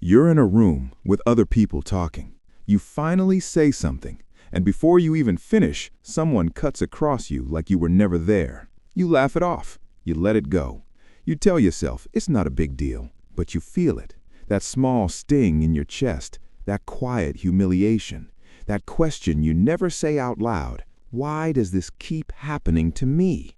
You're in a room with other people talking. You finally say something, and before you even finish, someone cuts across you like you were never there. You laugh it off. You let it go. You tell yourself it's not a big deal, but you feel it. That small sting in your chest, that quiet humiliation, that question you never say out loud. Why does this keep happening to me?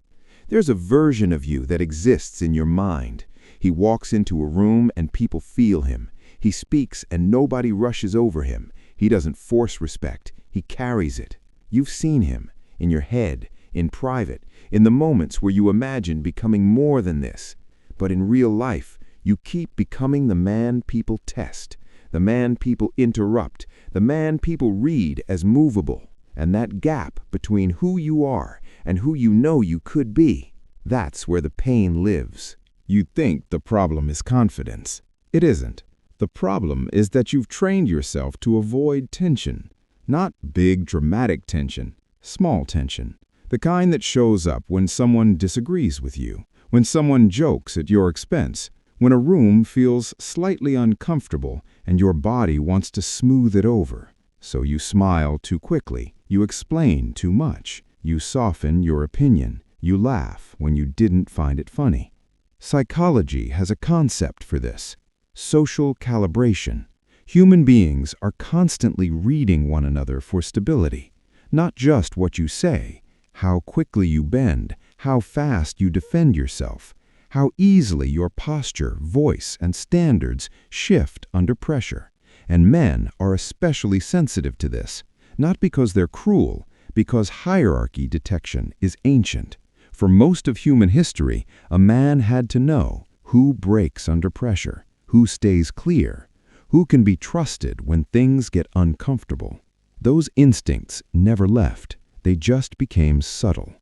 There's a version of you that exists in your mind. He walks into a room and people feel him. He speaks and nobody rushes over him. He doesn't force respect. He carries it. You've seen him, in your head, in private, in the moments where you imagine becoming more than this. But in real life, you keep becoming the man people test, the man people interrupt, the man people read as movable. And that gap between who you are and who you know you could be, that's where the pain lives. You think the problem is confidence. It isn't. The problem is that you've trained yourself to avoid tension. Not big, dramatic tension, small tension. The kind that shows up when someone disagrees with you, when someone jokes at your expense, when a room feels slightly uncomfortable and your body wants to smooth it over. So you smile too quickly, you explain too much, you soften your opinion, you laugh when you didn't find it funny. Psychology has a concept for this. Social calibration. Human beings are constantly reading one another for stability. Not just what you say, how quickly you bend, how fast you defend yourself, how easily your posture, voice, and standards shift under pressure. And men are especially sensitive to this, not because they're cruel, because hierarchy detection is ancient. For most of human history, a man had to know who breaks under pressure, who stays clear, who can be trusted when things get uncomfortable. Those instincts never left, they just became subtle.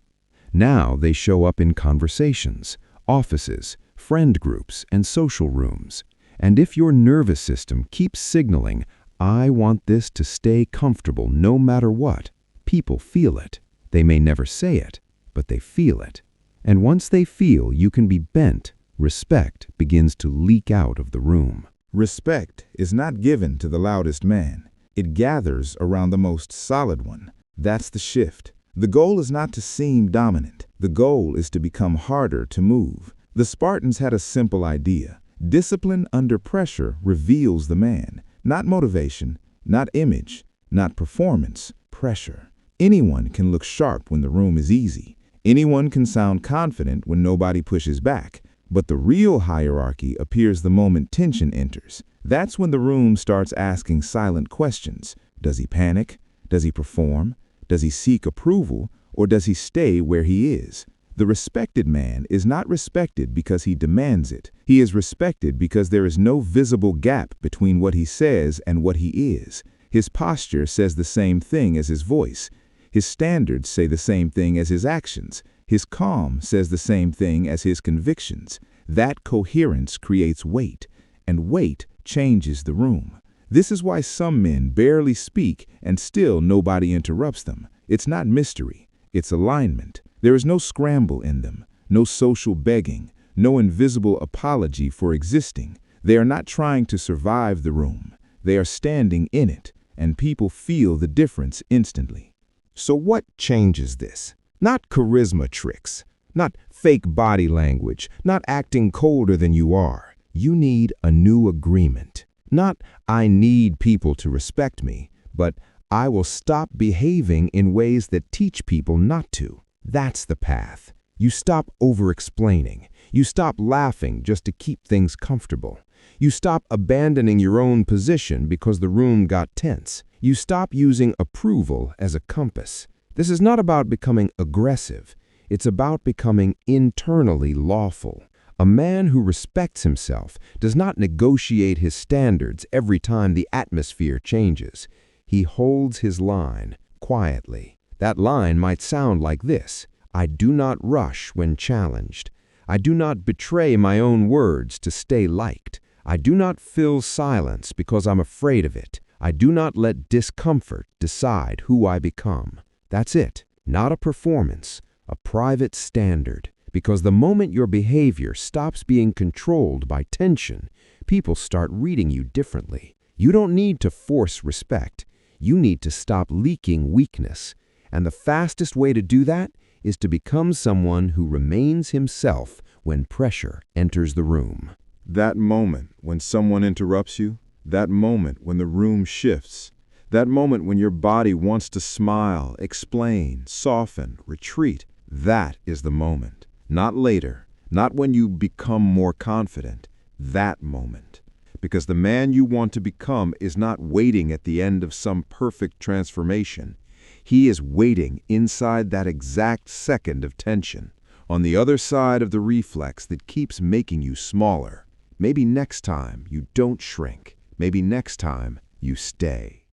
Now they show up in conversations, offices, friend groups, and social rooms. And if your nervous system keeps signaling, "I want this to stay comfortable no matter what," people feel it. They may never say it, but they feel it. And once they feel you can be bent, respect begins to leak out of the room. Respect is not given to the loudest man. It gathers around the most solid one. That's the shift. The goal is not to seem dominant. The goal is to become harder to move. The Spartans had a simple idea. Discipline under pressure reveals the man. Not motivation, not image, not performance, pressure. Anyone can look sharp when the room is easy. Anyone can sound confident when nobody pushes back. But the real hierarchy appears the moment tension enters. That's when the room starts asking silent questions. Does he panic? Does he perform? Does he seek approval? Or does he stay where he is? The respected man is not respected because he demands it. He is respected because there is no visible gap between what he says and what he is. His posture says the same thing as his voice. His standards say the same thing as his actions. His calm says the same thing as his convictions. That coherence creates weight, and weight changes the room. This is why some men barely speak and still nobody interrupts them. It's not mystery, it's alignment. There is no scramble in them, no social begging, no invisible apology for existing. They are not trying to survive the room. They are standing in it, and people feel the difference instantly. So what changes this? Not charisma tricks, not fake body language, not acting colder than you are. You need a new agreement. Not, "I need people to respect me," but "I will stop behaving in ways that teach people not to." That's the path. You stop over-explaining. You stop laughing just to keep things comfortable. You stop abandoning your own position because the room got tense. You stop using approval as a compass. This is not about becoming aggressive. It's about becoming internally lawful. A man who respects himself does not negotiate his standards every time the atmosphere changes. He holds his line quietly. That line might sound like this: "I do not rush when challenged. I do not betray my own words to stay liked. I do not fill silence because I'm afraid of it. I do not let discomfort decide who I become." That's it. Not a performance, a private standard. Because the moment your behavior stops being controlled by tension, people start reading you differently. You don't need to force respect. You need to stop leaking weakness. And the fastest way to do that is to become someone who remains himself when pressure enters the room. That moment when someone interrupts you, that moment when the room shifts, that moment when your body wants to smile, explain, soften, retreat, that is the moment. Not later, not when you become more confident, that moment. Because the man you want to become is not waiting at the end of some perfect transformation. He is waiting inside that exact second of tension, on the other side of the reflex that keeps making you smaller. Maybe next time you don't shrink. Maybe next time you stay.